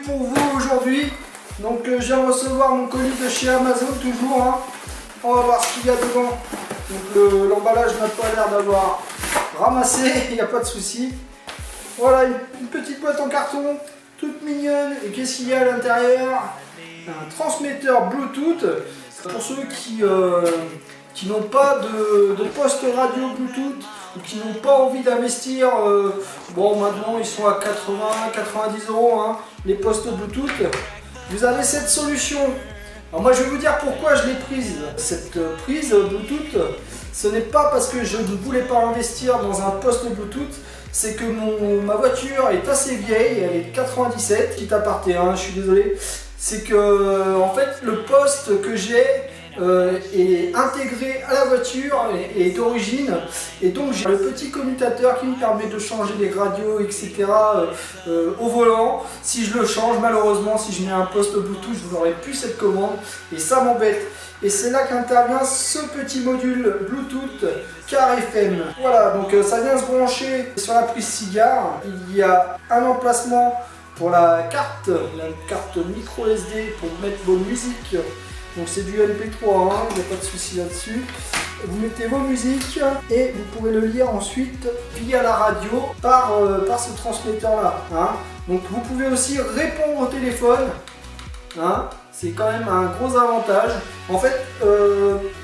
pour vous aujourd'hui. Donc je viens de recevoir mon colis de chez Amazon toujours. Hein. On va voir ce qu'il y a dedans. Donc l'emballage n'a pas l'air d'avoir ramassé, il n'y a pas de souci. Voilà une petite boîte en carton, toute mignonne. Et qu'est-ce qu'il y a à l'intérieur? Un transmetteur Bluetooth. Pour ceux qui n'ont pas de poste radio Bluetooth ou qui n'ont pas envie d'investir, bon maintenant ils sont à 80-90 €, hein, les postes Bluetooth, vous avez cette solution. Alors moi je vais vous dire pourquoi je l'ai prise. Cette prise Bluetooth, ce n'est pas parce que je ne voulais pas investir dans un poste Bluetooth, c'est que ma voiture est assez vieille, elle est de 97, quitte à partir, hein, je suis désolé. C'est que en fait le poste que j'ai est intégré à la voiture et d'origine, et donc j'ai le petit commutateur qui me permet de changer les radios, etc. Au volant. Si je le change, malheureusement, si je mets un poste Bluetooth, je n'aurai plus cette commande et ça m'embête. Et c'est là qu'intervient ce petit module Bluetooth car FM. Voilà, donc ça vient se brancher sur la prise cigare. Il y a un emplacement pour la carte micro SD pour mettre vos musiques. Donc c'est du MP3, hein, il n'y a pas de souci là-dessus. Vous mettez vos musiques et vous pourrez le lire ensuite via la radio par ce transmetteur-là. Hein. Donc vous pouvez aussi répondre au téléphone. Hein. C'est quand même un gros avantage. En fait,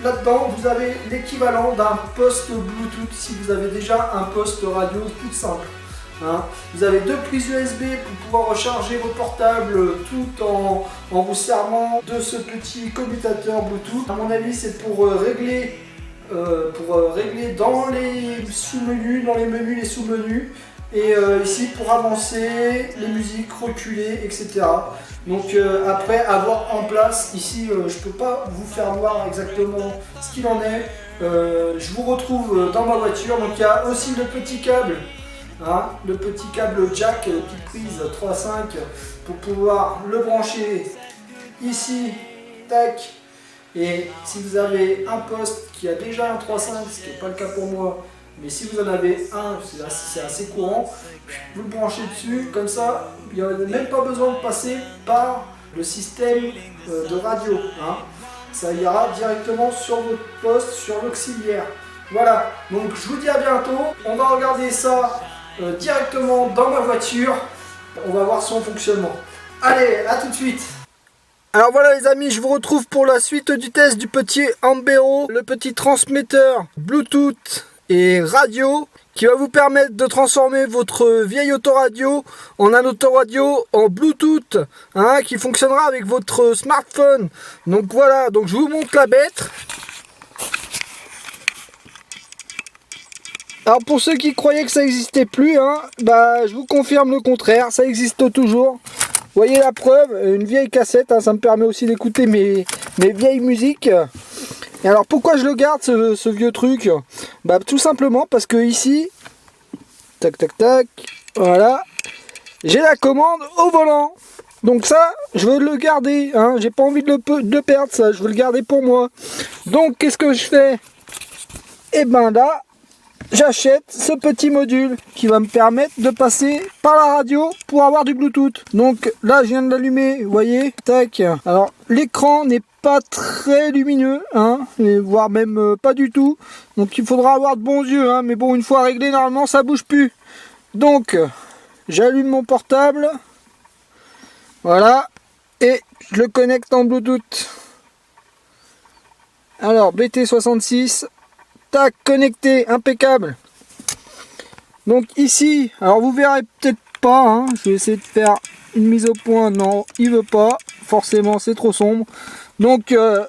là-dedans, vous avez l'équivalent d'un poste Bluetooth si vous avez déjà un poste radio tout simple. Hein. Vous avez deux prises USB pour pouvoir recharger vos portables tout en vous servant de ce petit commutateur Bluetooth. À mon avis, c'est pour régler dans les sous-menus, dans les menus, les sous-menus. Et ici pour avancer, les musiques, reculer, etc. Donc après avoir en place, ici je ne peux pas vous faire voir exactement ce qu'il en est. Je vous retrouve dans ma voiture. Donc il y a aussi le petit câble. Hein, le petit câble jack, petite prise 3.5 pour pouvoir le brancher ici, tac. Et si vous avez un poste qui a déjà un 3.5, ce qui n'est pas le cas pour moi, mais si vous en avez un, c'est assez courant, vous le branchez dessus, comme ça, il n'y a même pas besoin de passer par le système de radio. Hein. Ça ira directement sur votre poste, sur l'auxiliaire. Voilà, donc je vous dis à bientôt, on va regarder ça directement dans ma voiture, on va voir son fonctionnement. Allez, à tout de suite. Alors voilà les amis, je vous retrouve pour la suite du test du petit Ambero, le petit transmetteur Bluetooth et radio qui va vous permettre de transformer votre vieille autoradio en un autoradio en Bluetooth, hein, qui fonctionnera avec votre smartphone. Donc voilà, donc je vous montre la bête. Alors pour ceux qui croyaient que ça n'existait plus, hein, bah, je vous confirme le contraire, ça existe toujours. Vous voyez la preuve, une vieille cassette, hein, ça me permet aussi d'écouter mes vieilles musiques. Et alors pourquoi je le garde ce vieux truc? Bah tout simplement parce que ici, tac tac tac, voilà, j'ai la commande au volant. Donc ça, je veux le garder, hein, j'ai pas envie de le perdre ça, je veux le garder pour moi. Donc qu'est-ce que je fais? Et ben là, j'achète ce petit module qui va me permettre de passer par la radio pour avoir du Bluetooth. Donc là je viens de l'allumer, vous voyez, tac. Alors l'écran n'est pas très lumineux, hein, voire même pas du tout. Donc il faudra avoir de bons yeux, hein, mais bon, une fois réglé, normalement ça bouge plus. Donc j'allume mon portable, voilà, et je le connecte en Bluetooth. Alors BT66. Tac, connecté, impeccable. Donc ici, alors vous verrez peut-être pas, hein, je vais essayer de faire une mise au point. Non, il veut pas, forcément c'est trop sombre. Donc le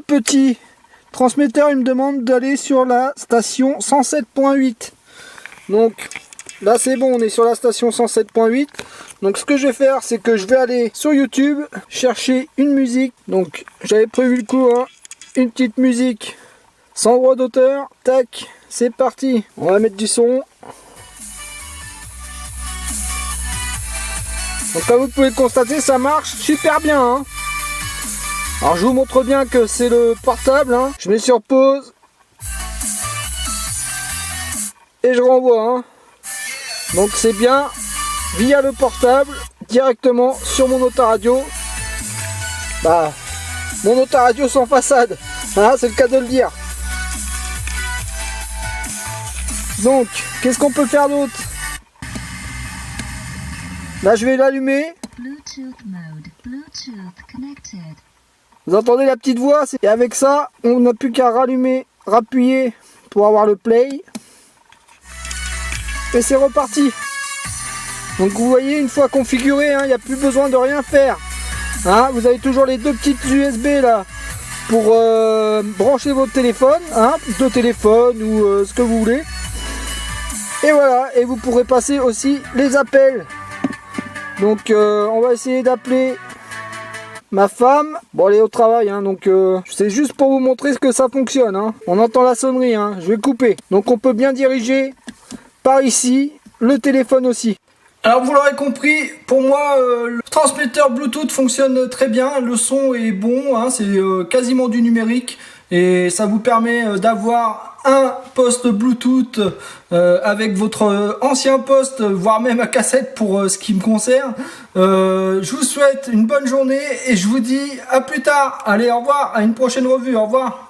petit transmetteur, il me demande d'aller sur la station 107.8. Donc là c'est bon, on est sur la station 107.8. Donc ce que je vais faire, c'est que je vais aller sur YouTube chercher une musique. Donc j'avais prévu le coup, hein, une petite musique sans droit d'auteur. Tac, c'est parti. On va mettre du son. Donc comme vous pouvez le constater, ça marche super bien, hein. Alors je vous montre bien que c'est le portable, hein. Je mets sur pause et je renvoie, hein. Donc c'est bien via le portable directement sur mon autoradio. Bah, mon autoradio sans façade, hein, c'est le cas de le dire. Donc, qu'est-ce qu'on peut faire d'autre? Là, je vais l'allumer. Bluetooth mode. Bluetooth connected. Vous entendez la petite voix? Et avec ça, on n'a plus qu'à rallumer, rappuyer pour avoir le play. Et c'est reparti. Donc vous voyez, une fois configuré, il n'y a plus besoin de rien faire. Hein, vous avez toujours les deux petites USB là pour brancher votre téléphone, deux téléphones ou ce que vous voulez. Et voilà, et vous pourrez passer aussi les appels. Donc on va essayer d'appeler ma femme. Bon, elle est au travail, donc c'est juste pour vous montrer ce que ça fonctionne. On entend la sonnerie, je vais couper. Donc on peut bien diriger par ici, le téléphone aussi. Alors vous l'aurez compris, pour moi le transmetteur Bluetooth fonctionne très bien, le son est bon, c'est quasiment du numérique et ça vous permet d'avoir un poste Bluetooth avec votre ancien poste, voire même à cassette pour ce qui me concerne. Je vous souhaite une bonne journée et je vous dis à plus tard. Allez, au revoir, à une prochaine revue, au revoir.